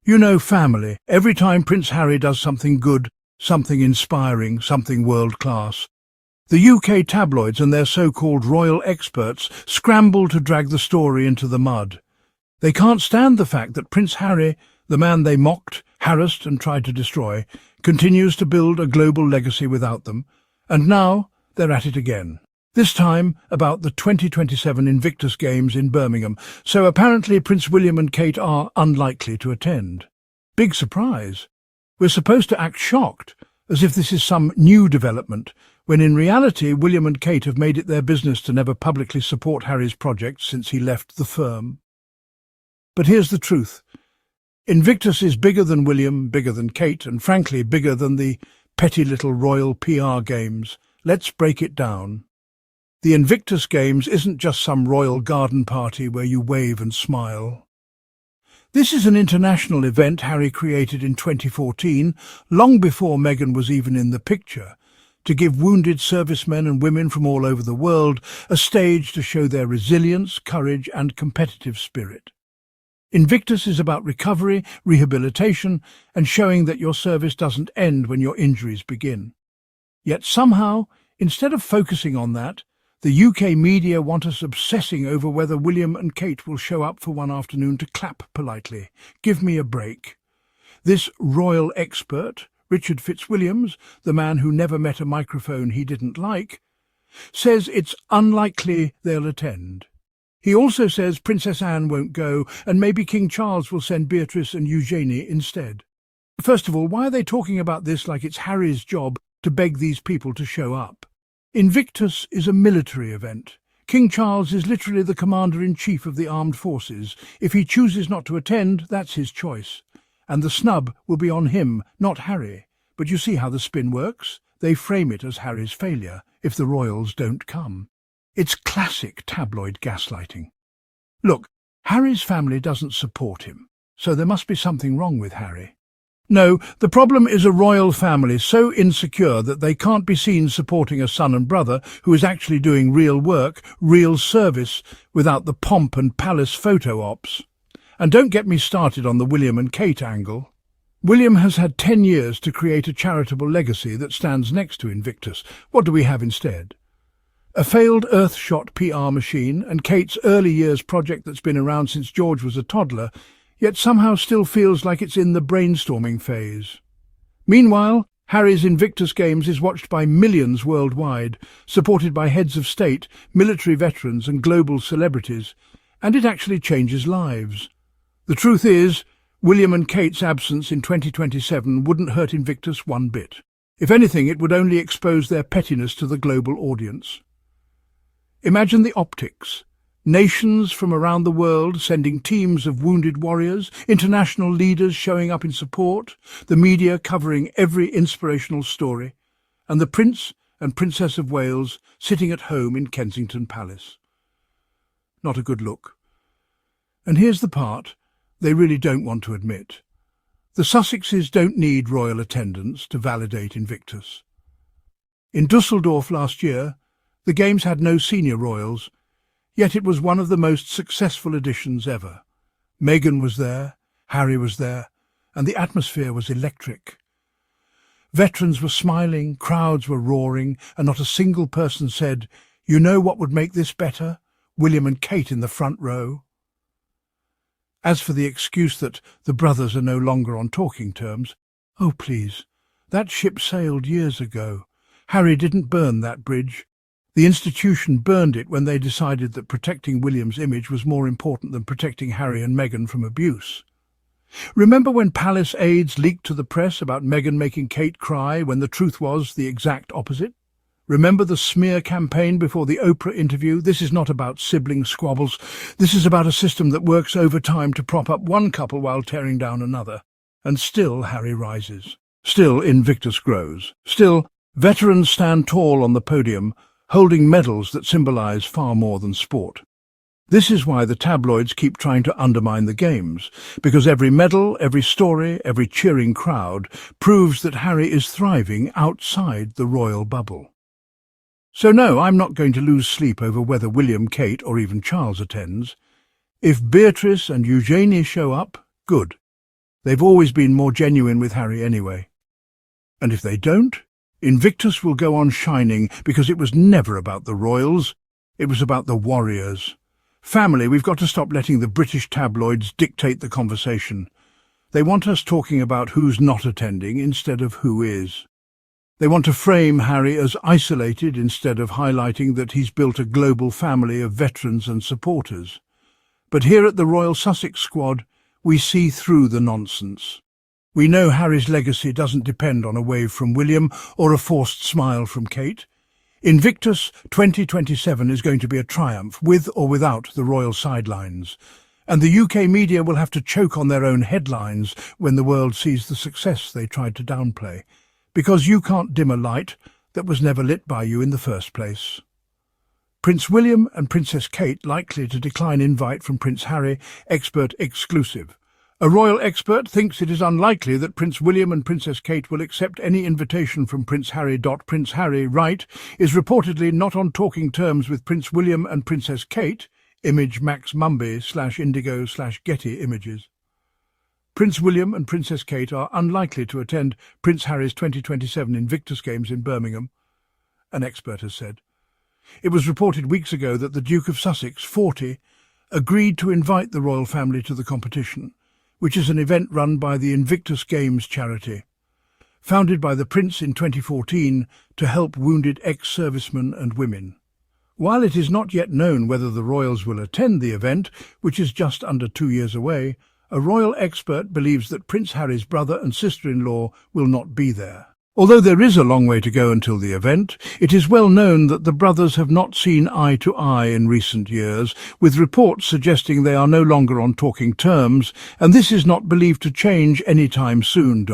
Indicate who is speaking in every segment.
Speaker 1: You know, family. Every time Prince Harry does something good, something inspiring, something world-class, the UK tabloids and their so-called royal experts scramble to drag the story into the mud. They can't stand the fact that Prince Harry, the man they mocked, harassed and tried to destroy, continues to build a global legacy without them, and now they're at it again. This time about the 2027 Invictus Games in Birmingham, so apparently Prince William and Kate are unlikely to attend. Big surprise. We're supposed to act shocked, as if this is some new development, when in reality William and Kate have made it their business to never publicly support Harry's project since he left the firm. But here's the truth. Invictus is bigger than William, bigger than Kate, and frankly bigger than the petty little royal PR games. Let's break it down. The Invictus Games isn't just some royal garden party where you wave and smile. This is an international event Harry created in 2014, long before Meghan was even in the picture, to give wounded servicemen and women from all over the world a stage to show their resilience, courage and competitive spirit. Invictus is about recovery, rehabilitation, and showing that your service doesn't end when your injuries begin. Yet somehow, instead of focusing on that, the UK media want us obsessing over whether William and Kate will show up for one afternoon to clap politely. Give me a break. This royal expert, Richard Fitzwilliams, the man who never met a microphone he didn't like, says it's unlikely they'll attend. He also says Princess Anne won't go, and maybe King Charles will send Beatrice and Eugenie instead. First of all, why are they talking about this like it's Harry's job to beg these people to show up? Invictus is a military event. King Charles is literally the commander-in-chief of the armed forces. If he chooses not to attend, that's his choice. And the snub will be on him, not Harry. But you see how the spin works? They frame it as Harry's failure if the royals don't come. It's classic tabloid gaslighting. Look, Harry's family doesn't support him, so there must be something wrong with Harry. No, the problem is a royal family so insecure that they can't be seen supporting a son and brother who is actually doing real work, real service, without the pomp and palace photo ops. And don't get me started on the William and Kate angle. William has had 10 years to create a charitable legacy that stands next to Invictus. What do we have instead? A failed Earthshot PR machine and Kate's early years project that's been around since George was a toddler, yet somehow still feels like it's in the brainstorming phase. Meanwhile, Harry's Invictus Games is watched by millions worldwide, supported by heads of state, military veterans and global celebrities, and it actually changes lives. The truth is, William and Kate's absence in 2027 wouldn't hurt Invictus one bit. If anything, it would only expose their pettiness to the global audience. Imagine the optics. Nations from around the world sending teams of wounded warriors, international leaders showing up in support, the media covering every inspirational story, and the Prince and Princess of Wales sitting at home in Kensington Palace. Not a good look. And here's the part they really don't want to admit. The Sussexes don't need royal attendance to validate Invictus. In Dusseldorf last year, the Games had no senior royals, yet it was one of the most successful editions ever. Meghan was there, Harry was there, and the atmosphere was electric. Veterans were smiling, crowds were roaring, and not a single person said, "You know what would make this better? William and Kate in the front row." As for the excuse that the brothers are no longer on talking terms, oh please, that ship sailed years ago. Harry didn't burn that bridge. The institution burned it when they decided that protecting William's image was more important than protecting Harry and Meghan from abuse. Remember when palace aides leaked to the press about Meghan making Kate cry when the truth was the exact opposite? Remember the smear campaign before the Oprah interview? This is not about sibling squabbles. This is about a system that works overtime to prop up one couple while tearing down another. And still Harry rises. Still Invictus grows. Still veterans stand tall on the podium, holding medals that symbolize far more than sport. This is why the tabloids keep trying to undermine the Games, because every medal, every story, every cheering crowd proves that Harry is thriving outside the royal bubble. So no, I'm not going to lose sleep over whether William, Kate or even Charles attends. If Beatrice and Eugenie show up, good. They've always been more genuine with Harry anyway. And if they don't, Invictus will go on shining, because it was never about the royals. It was about the warriors. Family, we've got to stop letting the British tabloids dictate the conversation. They want us talking about who's not attending instead of who is. They want to frame Harry as isolated instead of highlighting that he's built a global family of veterans and supporters. But here at the Royal Sussex Squad, we see through the nonsense. We know Harry's legacy doesn't depend on a wave from William or a forced smile from Kate. Invictus 2027 is going to be a triumph, with or without the royal sidelines. And the UK media will have to choke on their own headlines when the world sees the success they tried to downplay. Because you can't dim a light that was never lit by you in the first place. Prince William and Princess Kate likely to decline invite from Prince Harry, expert exclusive. A royal expert thinks it is unlikely that Prince William and Princess Kate will accept any invitation from Prince Harry. Prince Harry, right, is reportedly not on talking terms with Prince William and Princess Kate, image Max Mumby/Indigo/Getty Images. Prince William and Princess Kate are unlikely to attend Prince Harry's 2027 Invictus Games in Birmingham, an expert has said. It was reported weeks ago that the Duke of Sussex, 40, agreed to invite the royal family to the competition, which is an event run by the Invictus Games charity. Founded by the Prince in 2014 to help wounded ex-servicemen and women. While it is not yet known whether the royals will attend the event, which is just under 2 years away, a royal expert believes that Prince Harry's brother and sister-in-law will not be there. Although there is a long way to go until the event, it is well known that the brothers have not seen eye to eye in recent years, with reports suggesting they are no longer on talking terms, and this is not believed to change any time soon.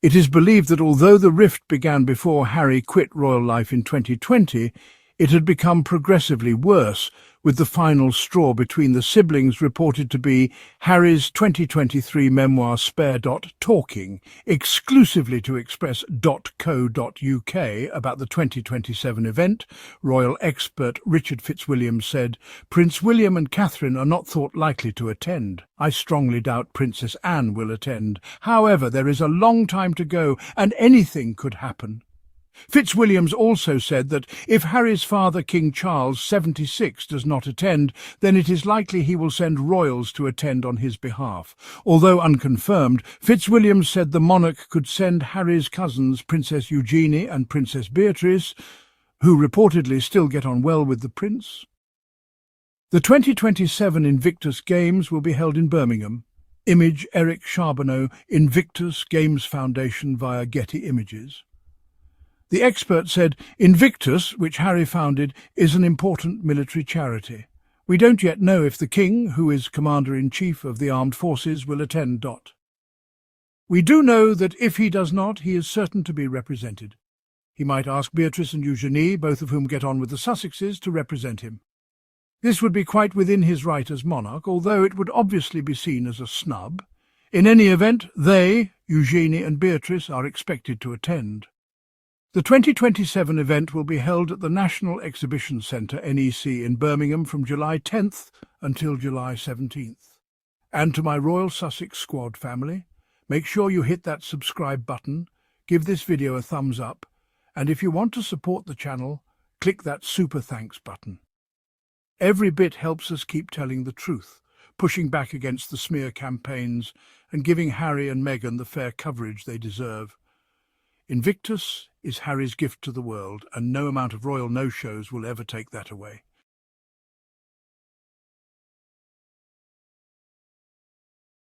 Speaker 1: It is believed that although the rift began before Harry quit royal life in 2020, it had become progressively worse, with the final straw between the siblings reported to be Harry's 2023 memoir Spare. Talking, exclusively to Express.co.uk about the 2027 event. Royal expert Richard Fitzwilliam said, "Prince William and Catherine are not thought likely to attend. I strongly doubt Princess Anne will attend. However, there is a long time to go and anything could happen." Fitzwilliams also said that if Harry's father, King Charles, 76, does not attend, then it is likely he will send royals to attend on his behalf. Although unconfirmed, Fitzwilliams said the monarch could send Harry's cousins, Princess Eugenie and Princess Beatrice, who reportedly still get on well with the prince. The 2027 Invictus Games will be held in Birmingham. Image Eric Charbonneau, Invictus Games Foundation via Getty Images. The expert said, Invictus, which Harry founded, is an important military charity. We don't yet know if the King, who is Commander-in-Chief of the Armed Forces, will attend. We do know that if he does not, he is certain to be represented. He might ask Beatrice and Eugenie, both of whom get on with the Sussexes, to represent him. This would be quite within his right as monarch, although it would obviously be seen as a snub. In any event, they, Eugenie and Beatrice, are expected to attend. The 2027 event will be held at the National Exhibition Centre, NEC, in Birmingham from July 10th until July 17th. And to my Royal Sussex Squad family, make sure you hit that subscribe button, give this video a thumbs up, and if you want to support the channel, click that super thanks button. Every bit helps us keep telling the truth, pushing back against the smear campaigns and giving Harry and Meghan the fair coverage they deserve. Invictus is Harry's gift to the world, and no amount of royal no-shows will ever take that away.